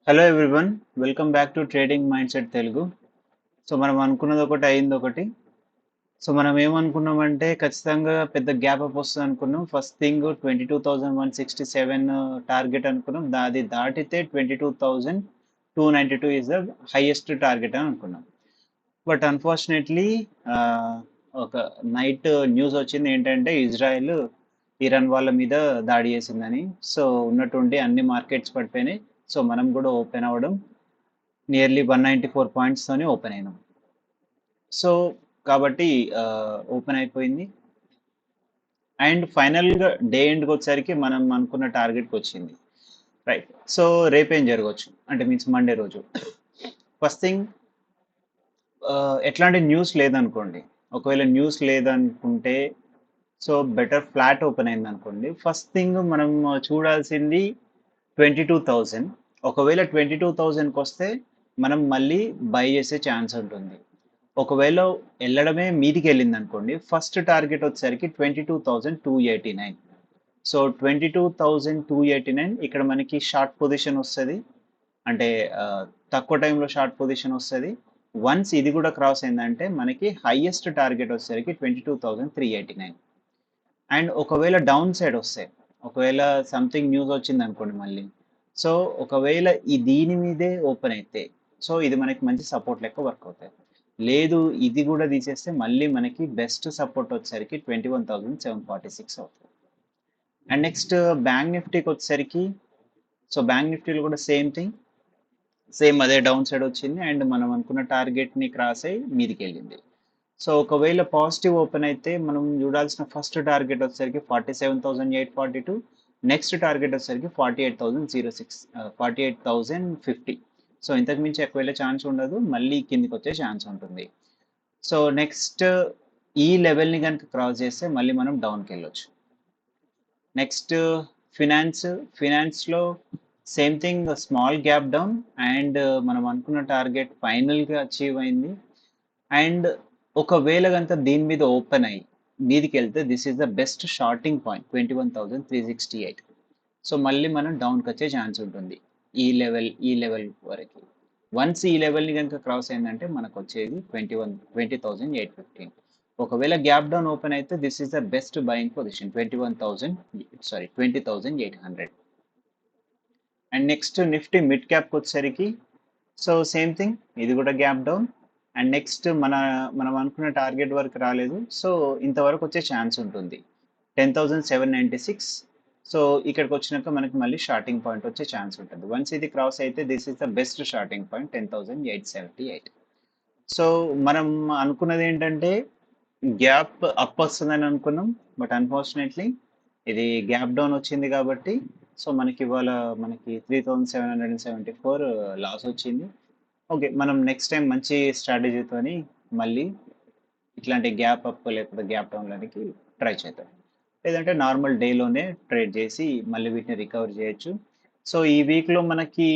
Hello everyone, welcome back to trading mind set Telugu. So మనం అనుకున్నది ఒకటి అయింది ఒకటి. సో మనం ఏమనుకున్నామంటే ఖచ్చితంగా పెద్ద గ్యాప్ అప్ వస్తుంది అనుకున్నాం. ఫస్ట్ థింగ్ 22,167 టార్గెట్ అనుకున్నాం. అది దాటితే 22,292 ఈజ్ ద హైయెస్ట్ టార్గెట్ అని అనుకున్నాం. బట్ అన్ఫార్చునేట్లీ ఒక నైట్ న్యూస్ వచ్చింది ఏంటంటే ఇజ్రాయెల్ ఇరాన్ వాళ్ళ మీద దాడి చేసిందని. సో ఉన్నట్టుండి అన్ని మార్కెట్స్ పడిపోయినాయి. సో మనం కూడా ఓపెన్ అవ్వడం నియర్లీ 194 పాయింట్స్తోనే ఓపెన్ అయినాం. సో కాబట్టి ఓపెన్ అయిపోయింది. అండ్ ఫైనల్గా డే ఎండ్కి వచ్చేసరికి మనం అనుకున్న టార్గెట్కి వచ్చింది. రైట్. సో రేపేం జరగవచ్చు అంటే మీన్స్ మండే రోజు. ఫస్ట్ థింగ్, ఎట్లాంటి న్యూస్ లేదనుకోండి. ఒకవేళ న్యూస్ లేదనుకుంటే సో బెటర్ ఫ్లాట్ ఓపెన్ అయింది అనుకోండి. ఫస్ట్ థింగ్ మనం చూడాల్సింది 22,000. ఒకవేళ 22,000కి వస్తే మనం మళ్ళీ బై చేసే ఛాన్స్ ఉంటుంది. ఒకవేళ వెళ్ళడమే మీదికి వెళ్ళింది అనుకోండి, ఫస్ట్ టార్గెట్ వచ్చేసరికి 22,289. సో 22,289 ఇక్కడ మనకి షార్ట్ పొజిషన్ వస్తుంది. అంటే తక్కువ టైంలో షార్ట్ పొజిషన్ వస్తుంది. వన్స్ ఇది కూడా క్రాస్ అయిందంటే మనకి హైయెస్ట్ టార్గెట్ వచ్చేసరికి 22,389. అండ్ ఒకవేళ డౌన్ సైడ్ వస్తే, ఒకవేళ సంథింగ్ న్యూస్ వచ్చింది అనుకోండి మళ్ళీ, సో ఒకవేళ ఈ దీని మీదే ఓపెన్ అయితే సో ఇది మనకి మంచి సపోర్ట్ లెక్క వర్క్ అవుతాయి. లేదు ఇది కూడా తీసేస్తే మళ్ళీ మనకి బెస్ట్ సపోర్ట్ వచ్చేసరికి 21,746 అవుతుంది. అండ్ నెక్స్ట్ బ్యాంక్ నిఫ్టీకి వచ్చేసరికి, సో బ్యాంక్ నిఫ్టీలో కూడా సేమ్ థింగ్, సేమ్ అదే డౌన్ సైడ్ వచ్చింది అండ్ మనం అనుకున్న టార్గెట్ని క్రాస్ అయ్యి మీదికి వెళ్ళింది. సో ఒకవేళ పాజిటివ్ ఓపెన్ అయితే మనం చూడాల్సిన ఫస్ట్ టార్గెట్ వచ్చేసరికి 47,842. నెక్స్ట్ టార్గెట్ వచ్చేసరికి 48,006, 48,050. సో ఇంతకు మించి ఎక్కువ వెళ్ళే ఛాన్స్ ఉండదు, మళ్ళీ కిందికి వచ్చే ఛాన్స్ ఉంటుంది. సో నెక్స్ట్ ఈ లెవెల్ని కనుక క్రాస్ చేస్తే మళ్ళీ మనం డౌన్కి వెళ్ళొచ్చు. నెక్స్ట్ ఫినాన్స్లో same thing, small gap down and మనం అనుకున్న టార్గెట్ ఫైనల్గా అచీవ్ అయింది. అండ్ ఒకవేళ కనుక దీని మీద ఓపెన్ అయ్యి మీదికి వెళ్తే this is the best shorting point 21,368. So మళ్ళీ మనం డౌన్కి వచ్చే ఛాన్స్ ఉంటుంది ఈ లెవెల్ వరకు. వన్స్ ఈ లెవెల్ని కనుక క్రాస్ అయిందంటే మనకు వచ్చేది 20,815. ఒకవేళ గ్యాప్ డౌన్ ఓపెన్ అయితే this is the best buying position 20,800. And next Nifty mid క్యాప్కి వచ్చేసరికి సో సేమ్ థింగ్, ఇది కూడా గ్యాప్ డౌన్. అండ్ నెక్స్ట్ మనం అనుకున్న టార్గెట్ వరకు రాలేదు, సో ఇంతవరకు వచ్చే ఛాన్స్ ఉంటుంది 10,796. సో ఇక్కడికి వచ్చినాక మనకి మళ్ళీ షార్టింగ్ పాయింట్ వచ్చే ఛాన్స్ ఉంటుంది. వన్స్ ఇది క్రాస్ అయితే this is the best shorting point 10,878. So మనం అనుకున్నది ఏంటంటే గ్యాప్ అప్ వస్తుందని అనుకున్నాం, బట్ అన్ఫార్చునేట్లీ ఇది గ్యాప్ డౌన్ వచ్చింది కాబట్టి సో మనకి ఇవాళ మనకి 3,774 లాస్ వచ్చింది. ఓకే, మనం నెక్స్ట్ టైం మంచి స్ట్రాటజీతోని మళ్ళీ ఇట్లాంటి గ్యాప్ అప్ లేకపోతే గ్యాప్ డౌన్లకి ట్రై చేద్దాం. లేదంటే నార్మల్ డేలోనే ట్రేడ్ చేసి మళ్ళీ వీటిని రికవర్ చేయొచ్చు. సో ఈ వీక్లో మనకి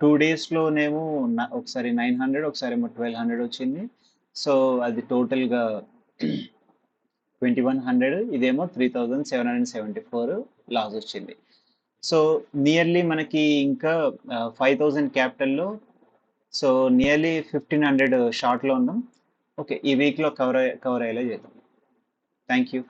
2 డేస్లోనేమో ఒకసారి 900, ఒకసారి 1,200 వచ్చింది. సో అది టోటల్గా 2,100, ఇదేమో 3,774 లాస్ వచ్చింది. సో నియర్లీ మనకి ఇంకా 5,000 క్యాపిటల్లో, సో నియర్లీ 1,500 షార్ట్లో ఉన్నాం. ఓకే, ఈ వీక్లో కవర్ అయ్యేలా చేద్దాం. Thank you.